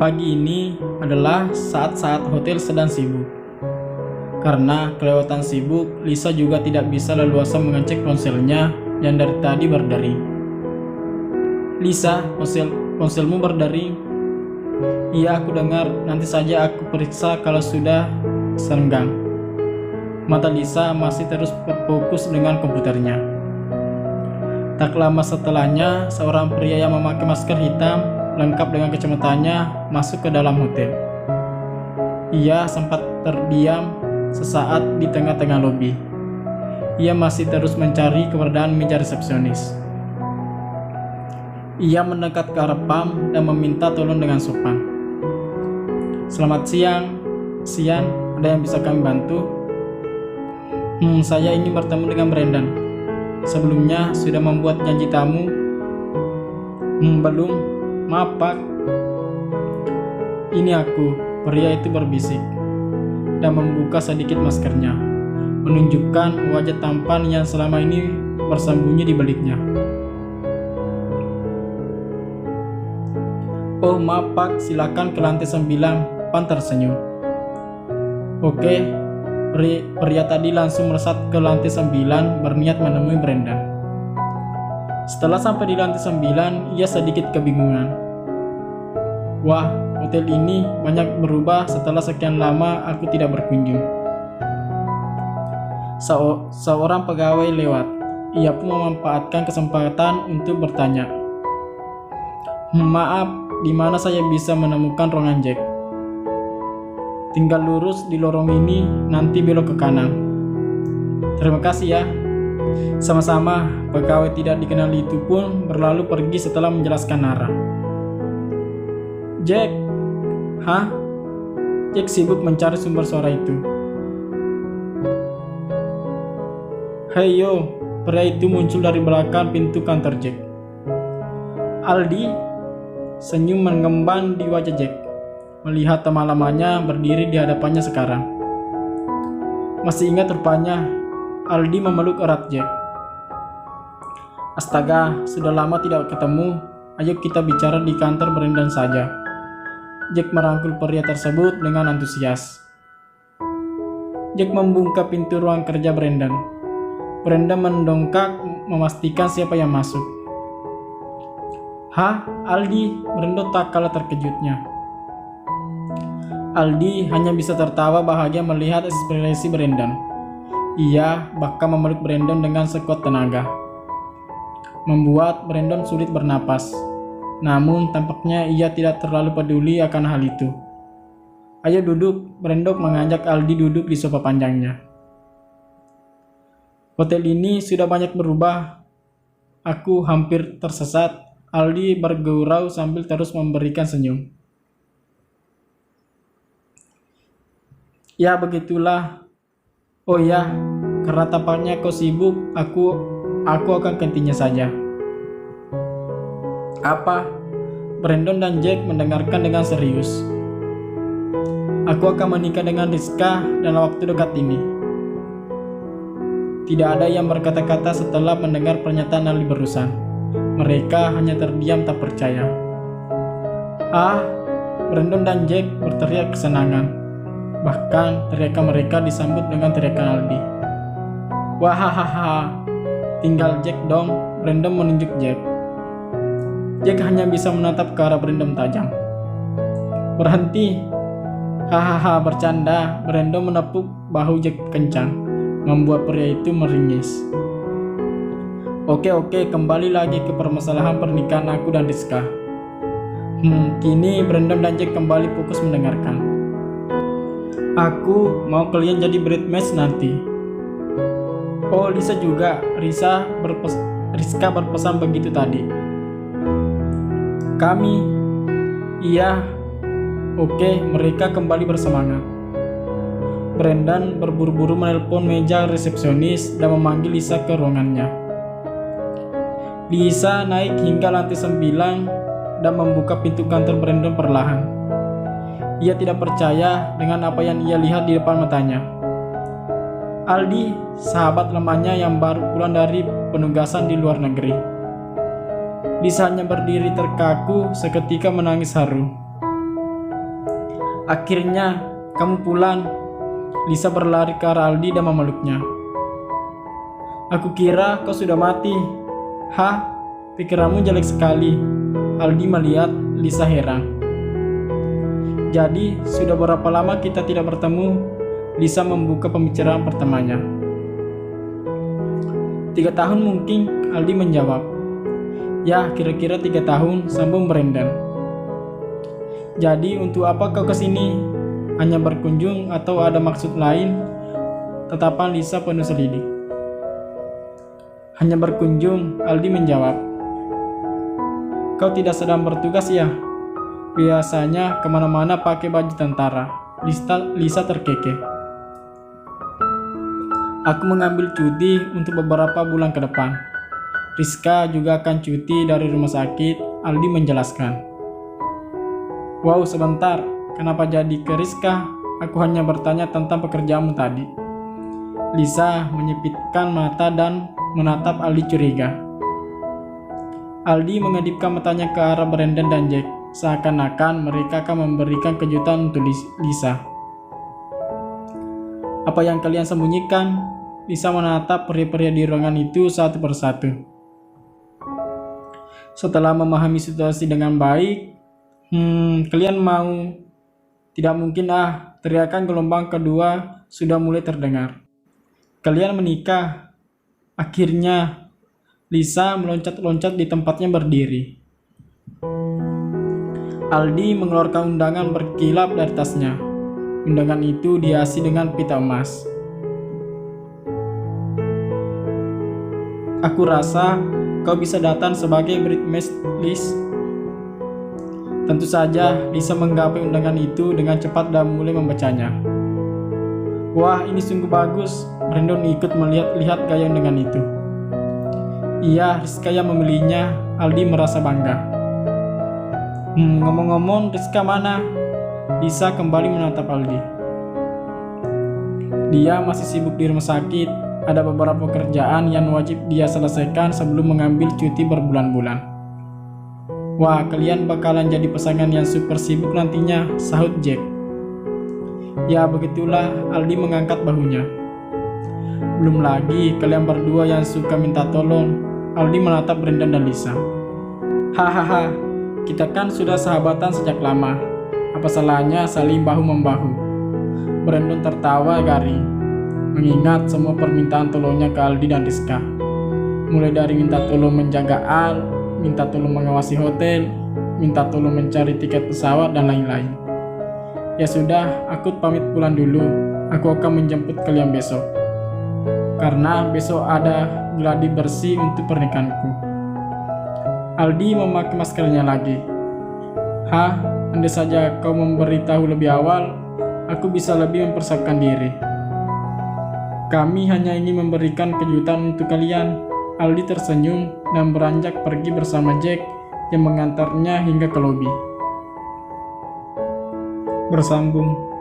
Pagi ini adalah saat-saat hotel sedang sibuk. Karena kelewatan sibuk, Lisa juga tidak bisa leluasa mengecek ponselnya yang dari tadi berdering. "Lisa, ponselmu berdering?" "Iya, aku dengar. Nanti saja aku periksa kalau sudah senggang." Mata Lisa masih terus berfokus dengan komputernya. Tak lama setelahnya, seorang pria yang memakai masker hitam lengkap dengan kacamatanya masuk ke dalam hotel. Ia sempat terdiam sesaat di tengah-tengah lobi. Ia masih terus mencari keberadaan meja resepsionis. Ia mendekat ke arah pam dan meminta tolong dengan sopan. "Selamat siang. Ada yang bisa kami bantu?" Saya ingin bertemu dengan Brandon. Sebelumnya sudah membuat janji tamu." Belum. Maaf, Pak." "Ini aku," pria itu berbisik dan membuka sedikit maskernya, menunjukkan wajah tampan yang selama ini bersembunyi di baliknya. "Oh, maaf, Pak. Silakan ke lantai 9, Pan tersenyum. "Oke." Pria tadi langsung melesat ke lantai 9 berniat menemui Brandon. Setelah sampai di lantai 9, ia sedikit kebingungan. "Wah, hotel ini banyak berubah setelah sekian lama aku tidak berkunjung." Seorang pegawai lewat. Ia pun memanfaatkan kesempatan untuk bertanya. "Maaf, di mana saya bisa menemukan ruangan Jack?" "Tinggal lurus di lorong ini, nanti belok ke kanan." "Terima kasih ya." "Sama-sama." Pegawai tidak dikenal itu pun berlalu pergi setelah menjelaskan arah. "Jack." "Hah?" Jack sibuk mencari sumber suara itu. "Hei yo." Pria itu muncul dari belakang pintu kantor Jack. "Aldi." Senyum mengemban di wajah Jack melihat teman lamanya berdiri di hadapannya sekarang. Masih ingat rupanya. Aldi memeluk erat Jack. "Astaga, sudah lama tidak ketemu. Ayo kita bicara di kantor Brandon saja." Jack merangkul pria tersebut dengan antusias. Jack membuka pintu ruang kerja Brandon. Brandon mendongak memastikan siapa yang masuk. "Hah, Aldi?" Brandon tak kalah terkejutnya. Aldi hanya bisa tertawa bahagia melihat ekspresi Brandon. Ia bahkan memeluk Brandon dengan sekuat tenaga, membuat Brandon sulit bernapas. Namun tampaknya ia tidak terlalu peduli akan hal itu. "Ayo duduk." Brandon mengajak Aldi duduk di sofa panjangnya. "Hotel ini sudah banyak berubah. Aku hampir tersesat." Aldi bergurau sambil terus memberikan senyum. "Ya begitulah. Oh ya, karena tampaknya kau sibuk, aku akan gantinya saja." "Apa?" Brandon dan Jack mendengarkan dengan serius. "Aku akan menikah dengan Rizka dalam waktu dekat ini." Tidak ada yang berkata-kata setelah mendengar pernyataan Aldi barusan. Mereka hanya terdiam tak percaya. "Ah!" Brandon dan Jack berteriak kesenangan. Bahkan teriakan mereka disambut dengan teriakan Aldi. "Wahahaha, tinggal Jack dong." Brandon menunjuk Jack. Jack hanya bisa menatap ke arah Brandon tajam. "Berhenti." "Hahaha, bercanda." Brandon menepuk bahu Jack kencang, membuat pria itu meringis. Oke, kembali lagi ke permasalahan pernikahan aku dan Rizka." Kini Brandon dan Jack kembali fokus mendengarkan. "Aku mau kalian jadi bridesmaids nanti." "Oh, Lisa juga." Rizka berpesan begitu tadi. "Kami." "Iya." Oke, mereka kembali bersemangat. Brandon berburu-buru menelpon meja resepsionis dan memanggil Lisa ke ruangannya. Lisa naik hingga lantai 9 dan membuka pintu kantor Brandon perlahan. Ia tidak percaya dengan apa yang ia lihat di depan matanya. Aldi, sahabat lamanya yang baru pulang dari penugasan di luar negeri. Lisa hanya berdiri terkaku, seketika menangis haru. Akhirnya, kamu pulang. Lisa berlari ke arah Aldi dan memeluknya. Aku kira kau sudah mati. Hah? Pikiranmu jelek sekali. Aldi melihat Lisa heran. Jadi, sudah berapa lama kita tidak bertemu? Lisa membuka pembicaraan pertamanya. 3 tahun mungkin, Aldi menjawab. Ya, kira-kira 3 tahun, sambung Brandon. Jadi, untuk apa kau kesini? Hanya berkunjung atau ada maksud lain? Tatapan Lisa penuh selidik. Hanya berkunjung, Aldi menjawab. Kau tidak sedang bertugas ya? Biasanya kemana-mana pakai baju tentara. Lisa terkekeh. Aku mengambil cuti untuk beberapa bulan ke depan. Rizka juga akan cuti dari rumah sakit, Aldi menjelaskan. Wow, sebentar. Kenapa jadi ke Rizka? Aku hanya bertanya tentang pekerjaanmu tadi. Lisa menyipitkan mata dan menatap Aldi curiga. Aldi mengedipkan matanya ke arah Brandon dan Jack, seakan-akan mereka akan memberikan kejutan untuk Lisa. Apa yang kalian sembunyikan? Lisa menatap pria-pria di ruangan itu satu persatu. Setelah memahami situasi dengan baik, kalian mau? Tidak mungkin teriakan gelombang kedua sudah mulai terdengar. Kalian menikah? Akhirnya, Lisa meloncat-loncat di tempatnya berdiri. Aldi mengeluarkan undangan berkilap dari tasnya. Undangan itu dihiasi dengan pita emas. Aku rasa kau bisa datang sebagai bridesmaid. Tentu saja, Lisa menggapai undangan itu dengan cepat dan mulai membacanya. Wah, ini sungguh bagus. Brandon ikut melihat-lihat gaya undangan itu. Iya, Rizka yang memilihnya. Aldi merasa bangga. Ngomong-ngomong, Rizka mana? Lisa kembali menatap Aldi. Dia masih sibuk di rumah sakit. Ada beberapa pekerjaan yang wajib dia selesaikan sebelum mengambil cuti berbulan-bulan. Wah, kalian bakalan jadi pasangan yang super sibuk nantinya, sahut Jack. Ya, begitulah, Aldi mengangkat bahunya. Belum lagi kalian berdua yang suka minta tolong. Aldi menatap Brandon dan Lisa. Hahaha, kita kan sudah sahabatan sejak lama. Apa salahnya saling bahu-membahu? Brandon tertawa garing, mengingat semua permintaan tolongnya ke Aldi dan Rizka. Mulai dari minta tolong menjaga Al, minta tolong mengawasi hotel, minta tolong mencari tiket pesawat, dan lain-lain. Ya sudah, aku pamit pulang dulu. Aku akan menjemput kalian besok. Karena besok ada gladi bersih untuk pernikahanku. Aldi memakai maskernya lagi. Andai saja kau memberitahu lebih awal, aku bisa lebih mempersiapkan diri. Kami hanya ingin memberikan kejutan untuk kalian. Aldi tersenyum dan beranjak pergi bersama Jack yang mengantarnya hingga ke lobi. Bersambung.